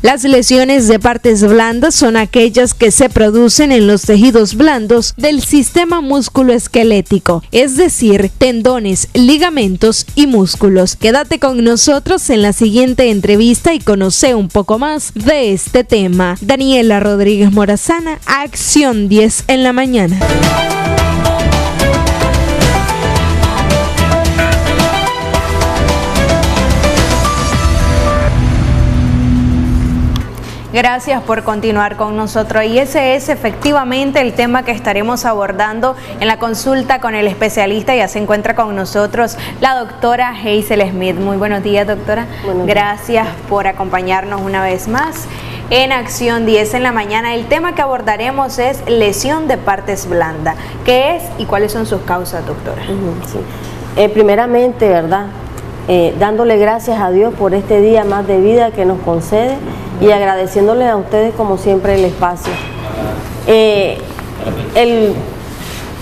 Las lesiones de partes blandas son aquellas que se producen en los tejidos blandos del sistema musculoesquelético, es decir, tendones, ligamentos y músculos. Quédate con nosotros en la siguiente entrevista y conoce un poco más de este tema. Daniela Rodríguez Morazana, Acción 10 en la mañana. Gracias por continuar con nosotros y ese es efectivamente el tema que estaremos abordando en la consulta con el especialista. Ya se encuentra con nosotros la doctora Hazel Smith. Muy buenos días, doctora. Gracias por acompañarnos una vez más en Acción 10 en la mañana. El tema que abordaremos es lesión de partes blandas. ¿Qué es y cuáles son sus causas, doctora? Primeramente, ¿verdad? Dándole gracias a Dios por este día más de vida que nos concede y agradeciéndole a ustedes como siempre el espacio.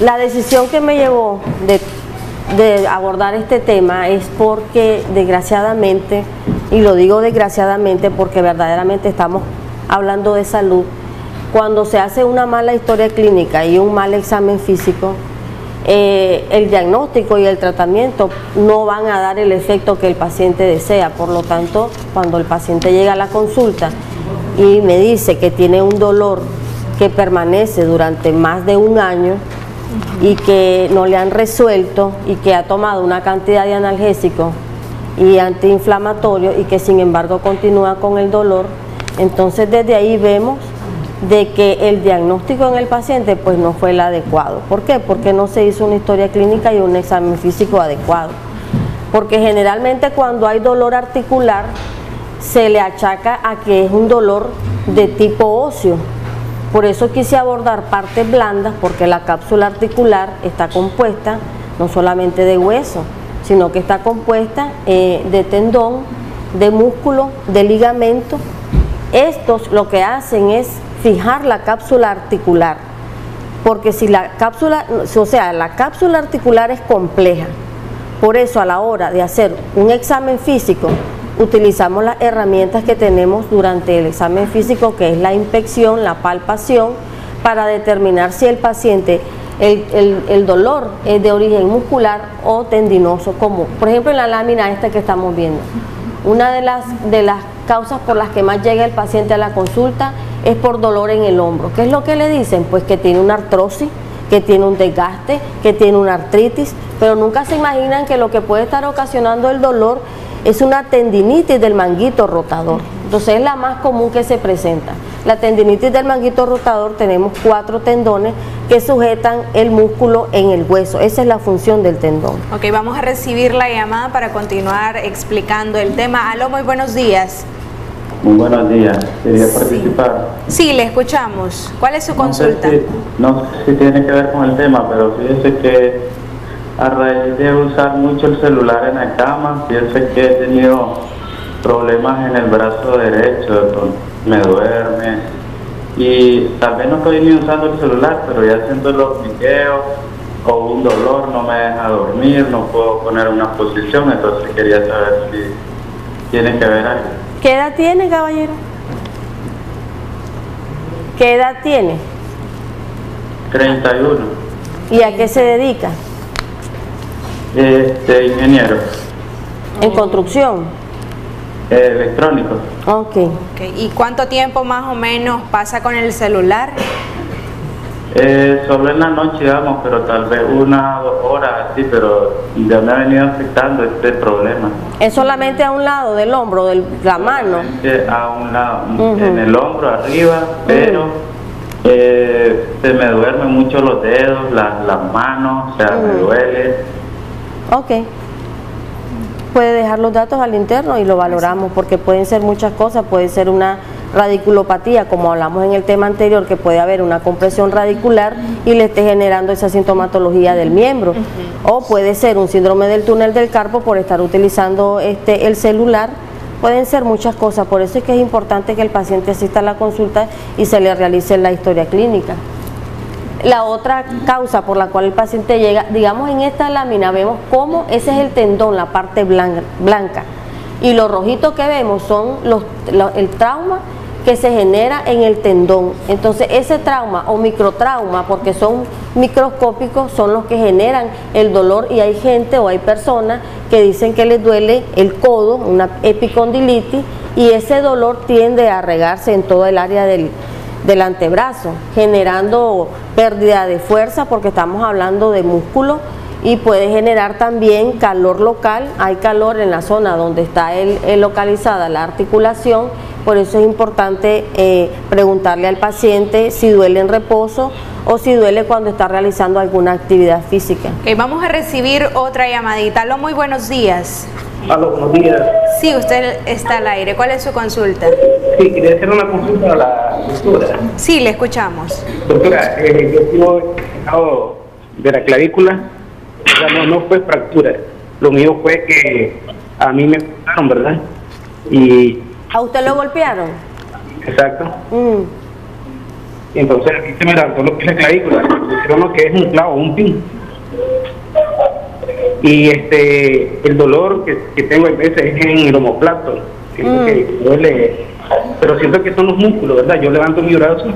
La decisión que me llevó de abordar este tema es porque desgraciadamente, y lo digo desgraciadamente porque verdaderamente estamos hablando de salud, cuando se hace una mala historia clínica y un mal examen físico, el diagnóstico y el tratamiento no van a dar el efecto que el paciente desea. Por lo tanto, cuando el paciente llega a la consulta y me dice que tiene un dolor que permanece durante más de un año y que no le han resuelto y que ha tomado una cantidad de analgésicos y antiinflamatorios y que sin embargo continúa con el dolor, entonces desde ahí vemos de que el diagnóstico en el paciente pues no fue el adecuado. ¿Por qué? Porque no se hizo una historia clínica y un examen físico adecuado. Porque generalmente cuando hay dolor articular se le achaca a que es un dolor de tipo óseo. Por eso quise abordar partes blandas, porque la cápsula articular está compuesta no solamente de hueso, sino que está compuesta de tendón, de músculo, de ligamento. Estos lo que hacen es fijar la cápsula articular, porque si la cápsula, la cápsula articular es compleja. Por eso a la hora de hacer un examen físico utilizamos las herramientas que tenemos durante el examen físico, que es la inspección, la palpación, para determinar si el paciente, el dolor es de origen muscular o tendinoso, como por ejemplo en la lámina esta que estamos viendo. Una de las causas por las que más llega el paciente a la consulta es por dolor en el hombro. ¿Qué es lo que le dicen? Pues que tiene una artrosis, que tiene un desgaste, que tiene una artritis, pero nunca se imaginan que lo que puede estar ocasionando el dolor es una tendinitis del manguito rotador. Entonces es la más común que se presenta. La tendinitis del manguito rotador, tenemos 4 tendones que sujetan el músculo en el hueso. Esa es la función del tendón. Ok, vamos a recibir la llamada para continuar explicando el tema. Aló, muy buenos días. Muy buenos días, quería participar. Sí, le escuchamos. ¿Cuál es su consulta? No sé si tiene que ver con el tema, pero fíjese que a raíz de usar mucho el celular en la cama, fíjese que he tenido problemas en el brazo derecho, me duerme y tal vez no estoy ni usando el celular, pero ya siento los hormigueos o un dolor, no me deja dormir, no puedo poner una posición, entonces quería saber si tiene que ver algo. ¿Qué edad tiene, caballero? ¿Qué edad tiene? 31. ¿Y a qué se dedica? Ingeniero. ¿En construcción? Electrónico. Okay. ¿Y cuánto tiempo más o menos pasa con el celular? Solo en la noche, digamos, pero tal vez 1 o 2 horas así, pero ya me ha venido afectando este problema. ¿Es solamente a un lado del hombro, de la mano? A un lado, en el hombro arriba, pero se me duermen mucho los dedos, las manos, o sea, me duele. Ok. Puede dejar los datos al interno y lo valoramos, porque pueden ser muchas cosas. Puede ser una radiculopatía, como hablamos en el tema anterior, que puede haber una compresión radicular y le esté generando esa sintomatología del miembro. O puede ser un síndrome del túnel del carpo por estar utilizando el celular. Pueden ser muchas cosas, por eso es que es importante que el paciente asista a la consulta y se le realice la historia clínica. La otra causa por la cual el paciente llega, digamos en esta lámina vemos cómo ese es el tendón, la parte blanca. y los rojitos que vemos son el trauma que se genera en el tendón. Entonces ese trauma o microtrauma, porque son microscópicos, son los que generan el dolor, y hay gente o hay personas que dicen que les duele el codo, una epicondilitis, y ese dolor tiende a regarse en todo el área del antebrazo, generando pérdida de fuerza porque estamos hablando de músculo, y puede generar también calor local. Hay calor en la zona donde está localizada la articulación. Por eso es importante preguntarle al paciente si duele en reposo o si duele cuando está realizando alguna actividad física. Okay, vamos a recibir otra llamadita. Aló, muy buenos días. Aló, buenos días. Sí, usted está al aire. ¿Cuál es su consulta? Sí, quería hacer una consulta a la doctora. Sí, le escuchamos. Doctora, yo tengo estado de la clavícula, no fue fractura. Lo mío fue que a mí me cortaron, ¿verdad? Y ¿a usted lo golpearon? exacto. Y entonces aquí se me levantó lo que es la clavícula, pusieron lo que es un clavo, un pin. Y el dolor que tengo a veces es en el omoplato, siento que duele, pero siento que son los músculos, ¿verdad? Yo levanto mi brazo,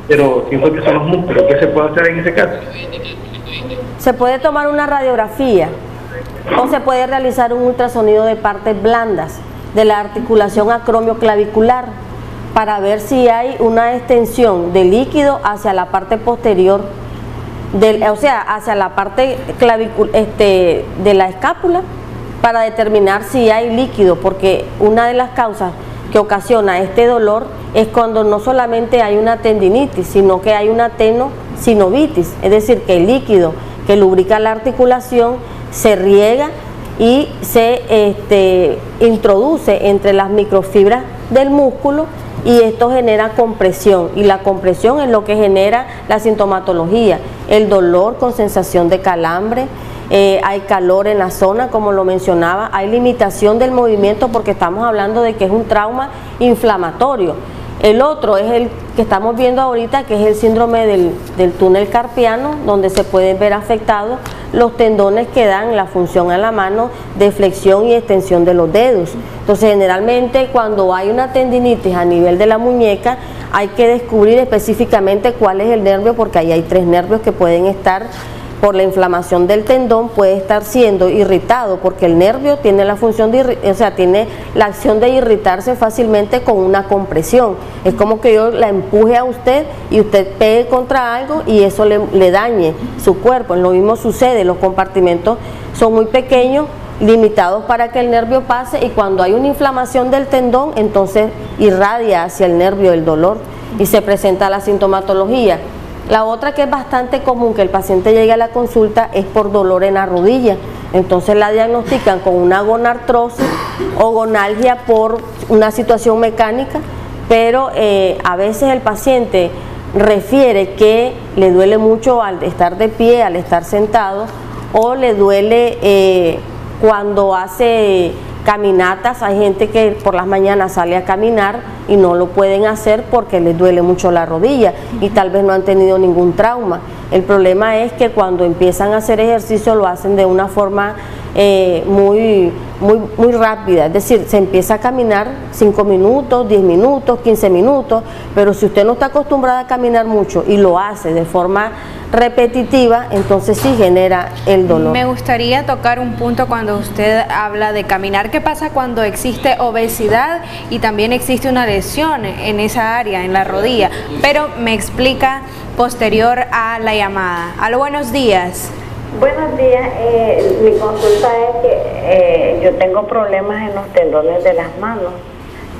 pero siento que son los músculos. ¿Qué se puede hacer en ese caso? Se puede tomar una radiografía o se puede realizar un ultrasonido de partes blandas de la articulación acromioclavicular para ver si hay una extensión de líquido hacia la parte posterior, o sea, hacia la parte de la escápula, para determinar si hay líquido, porque una de las causas que ocasiona este dolor es cuando no solamente hay una tendinitis, sino que hay una tenosinovitis, es decir, que el líquido que lubrica la articulación se riega y se introduce entre las microfibras del músculo, y esto genera compresión, y la compresión es lo que genera la sintomatología, el dolor con sensación de calambre, hay calor en la zona, como lo mencionaba, hay limitación del movimiento porque estamos hablando de que es un trauma inflamatorio. El otro es el que estamos viendo ahorita, que es el síndrome del túnel carpiano, donde se pueden ver afectados los tendones que dan la función a la mano de flexión y extensión de los dedos. Entonces, generalmente cuando hay una tendinitis a nivel de la muñeca, hay que descubrir específicamente cuál es el nervio, porque ahí hay 3 nervios que pueden estar, por la inflamación del tendón, puede estar siendo irritado, porque el nervio tiene la función tiene la acción de irritarse fácilmente con una compresión. Es como que yo la empuje a usted y usted pegue contra algo y eso le dañe su cuerpo. Lo mismo sucede, los compartimentos son muy pequeños, limitados para que el nervio pase, y cuando hay una inflamación del tendón, entonces irradia hacia el nervio el dolor y se presenta la sintomatología. La otra, que es bastante común que el paciente llegue a la consulta, es por dolor en la rodilla. Entonces la diagnostican con una gonartrosis o gonalgia por una situación mecánica, pero a veces el paciente refiere que le duele mucho al estar de pie, al estar sentado, o le duele cuando hace caminatas. Hay gente que por las mañanas sale a caminar y no lo pueden hacer porque les duele mucho la rodilla y tal vez no han tenido ningún trauma. El problema es que cuando empiezan a hacer ejercicio lo hacen de una forma muy rápida, es decir, se empieza a caminar 5 minutos, 10 minutos, 15 minutos, pero si usted no está acostumbrada a caminar mucho y lo hace de forma repetitiva, entonces sí genera el dolor. Me gustaría tocar un punto cuando usted habla de caminar. ¿Qué pasa cuando existe obesidad y también existe una lesión en esa área, en la rodilla? Pero me explica posterior a la llamada. Aló, buenos días. Buenos días, mi consulta es que yo tengo problemas en los tendones de las manos.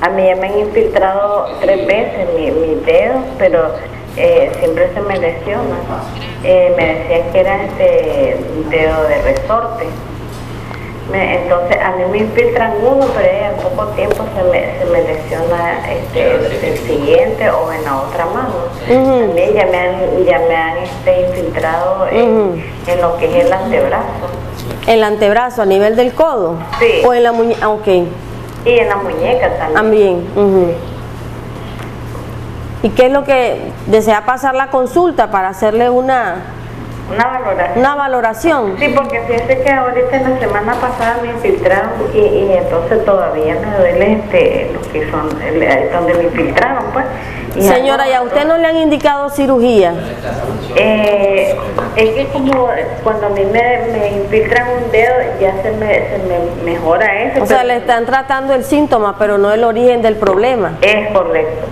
A mí ya me han infiltrado 3 veces mis dedos, pero siempre se me lesiona. Me decían que era dedo de resorte. Entonces a mí me infiltran uno, pero en poco tiempo se me lesiona el siguiente o en la otra mano. También ya me han infiltrado en lo que es el antebrazo. ¿El antebrazo a nivel del codo? Sí. ¿O en la muñeca? Ok. Y en la muñeca también. ¿Y qué es lo que desea pasar la consulta para hacerle una Una valoración. Una valoración. Sí, porque fíjese que ahorita en la semana pasada me infiltraron y entonces todavía me duele lo que son, donde me infiltraron, pues. Señora, ¿y a usted no le han indicado cirugía? Es que como cuando a mí me infiltran un dedo, ya se me mejora eso. O sea, le están tratando el síntoma, pero no el origen del problema. Es correcto.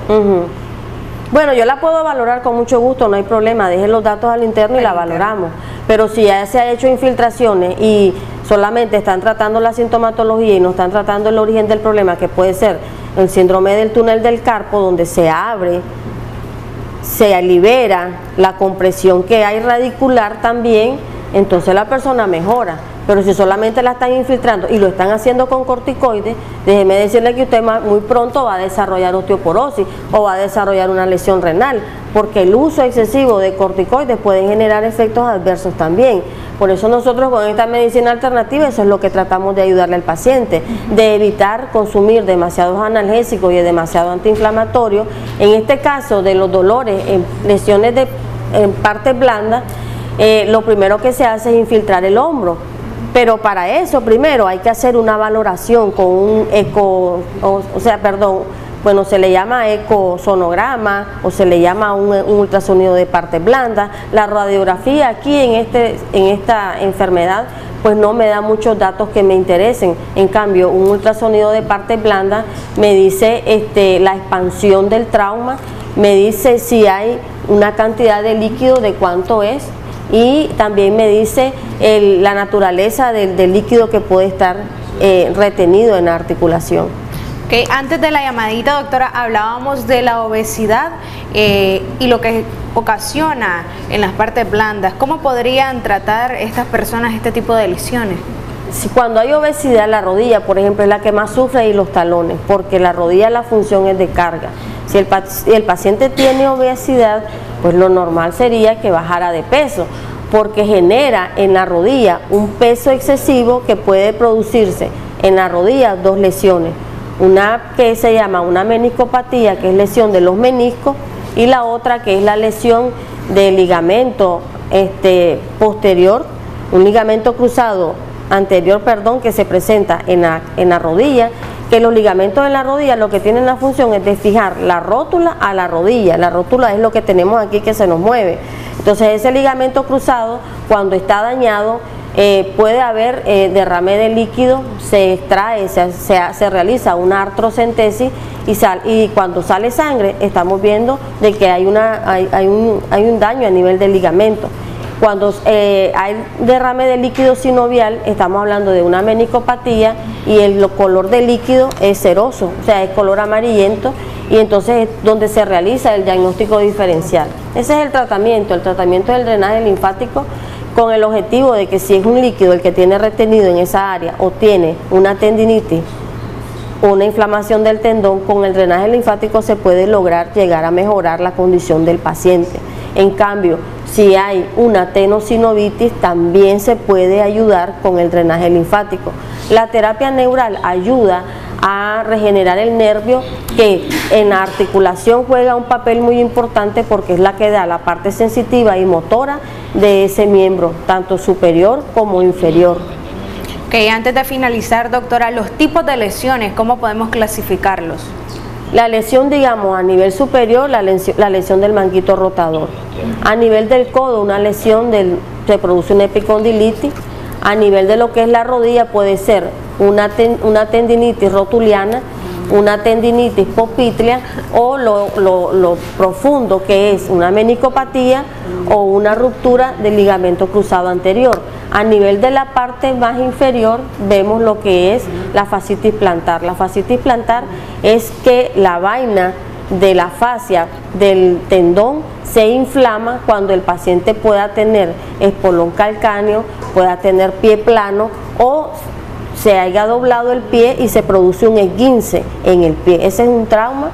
Bueno, yo la puedo valorar con mucho gusto, no hay problema, deje los datos al interno y la valoramos. Pero si ya se ha hecho infiltraciones y solamente están tratando la sintomatología y no están tratando el origen del problema, que puede ser el síndrome del túnel del carpo, donde se abre, se libera la compresión que hay radicular también, entonces la persona mejora. Pero si solamente la están infiltrando y lo están haciendo con corticoides, déjeme decirle que usted muy pronto va a desarrollar osteoporosis o va a desarrollar una lesión renal, porque el uso excesivo de corticoides puede generar efectos adversos también. Por eso nosotros con esta medicina alternativa, eso es lo que tratamos de ayudarle al paciente, de evitar consumir demasiados analgésicos y demasiado antiinflamatorios. En este caso de los dolores en lesiones en partes blandas, lo primero que se hace es infiltrar el hombro. Pero para eso primero hay que hacer una valoración con un bueno, se le llama ecosonograma o se le llama un ultrasonido de partes blandas. La radiografía aquí en esta enfermedad pues no me da muchos datos que me interesen. En cambio, un ultrasonido de partes blandas me dice la expansión del trauma, me dice si hay una cantidad de líquido, de cuánto es, y también me dice la naturaleza del líquido que puede estar retenido en la articulación. Okay. Antes de la llamadita, doctora, hablábamos de la obesidad y lo que ocasiona en las partes blandas. ¿Cómo podrían tratar estas personas este tipo de lesiones? Si cuando hay obesidad, la rodilla, por ejemplo, es la que más sufre, y los talones, porque la rodilla, la función es de carga. Si el paciente tiene obesidad, pues lo normal sería que bajara de peso, porque genera en la rodilla un peso excesivo que puede producirse en la rodilla dos lesiones. Una que se llama una meniscopatía, que es lesión de los meniscos, y la otra que es la lesión del ligamento posterior, un ligamento cruzado anterior, que se presenta en la rodilla, que los ligamentos en la rodilla lo que tienen la función es de fijar la rótula a la rodilla. La rótula es lo que tenemos aquí que se nos mueve. Entonces ese ligamento cruzado, cuando está dañado, puede haber derrame de líquido, se extrae, se realiza una artrocentesis y cuando sale sangre estamos viendo de que hay un daño a nivel del ligamento. Cuando hay derrame de líquido sinovial, estamos hablando de una meniscopatía y el color del líquido es ceroso, o sea, es color amarillento, y entonces es donde se realiza el diagnóstico diferencial. Ese es el tratamiento del drenaje linfático, con el objetivo de que si es un líquido el que tiene retenido en esa área o tiene una tendinitis o una inflamación del tendón, con el drenaje linfático se puede lograr llegar a mejorar la condición del paciente. En cambio, si hay una tenosinovitis, también se puede ayudar con el drenaje linfático. La terapia neural ayuda a regenerar el nervio, que en la articulación juega un papel muy importante porque es la que da la parte sensitiva y motora de ese miembro, tanto superior como inferior. Ok, antes de finalizar, doctora, los tipos de lesiones, ¿cómo podemos clasificarlos? La lesión, digamos, a nivel superior, la lesión del manguito rotador. A nivel del codo, una lesión se produce una epicondilitis. A nivel de lo que es la rodilla, puede ser una tendinitis rotuliana, una tendinitis poplítea, o lo profundo, que es una meniscopatía o una ruptura del ligamento cruzado anterior. A nivel de la parte más inferior vemos lo que es la fascitis plantar. La fascitis plantar es que la vaina de la fascia del tendón se inflama cuando el paciente pueda tener espolón calcáneo, pueda tener pie plano o se haya doblado el pie y se produce un esguince en el pie. Ese es un trauma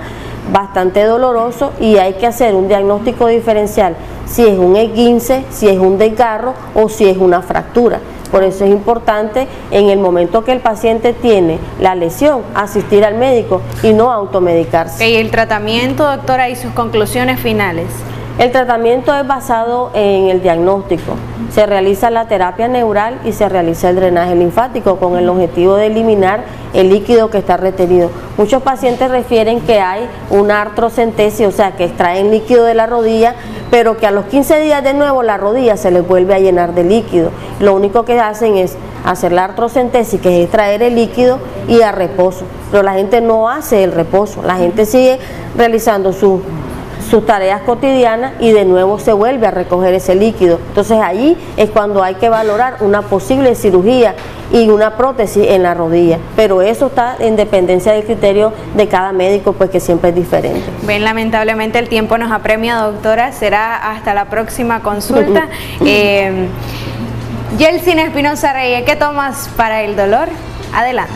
bastante doloroso y hay que hacer un diagnóstico diferencial si es un esguince, si es un desgarro o si es una fractura. Por eso es importante, en el momento que el paciente tiene la lesión, asistir al médico y no automedicarse. ¿Y el tratamiento, doctora, y sus conclusiones finales? El tratamiento es basado en el diagnóstico. Se realiza la terapia neural y se realiza el drenaje linfático con el objetivo de eliminar el líquido que está retenido. Muchos pacientes refieren que hay una artrocentesis, o sea que extraen líquido de la rodilla, pero que a los 15 días de nuevo la rodilla se les vuelve a llenar de líquido. Lo único que hacen es hacer la artrocentesis, que es extraer el líquido, y a reposo. Pero la gente no hace el reposo, la gente sigue realizando sus tareas cotidianas y de nuevo se vuelve a recoger ese líquido. Entonces allí es cuando hay que valorar una posible cirugía y una prótesis en la rodilla, pero eso está en dependencia del criterio de cada médico, pues que siempre es diferente. Bien, lamentablemente el tiempo nos apremia, doctora, será hasta la próxima consulta. Yeltsin Espinosa Reyes, ¿qué tomas para el dolor? Adelante.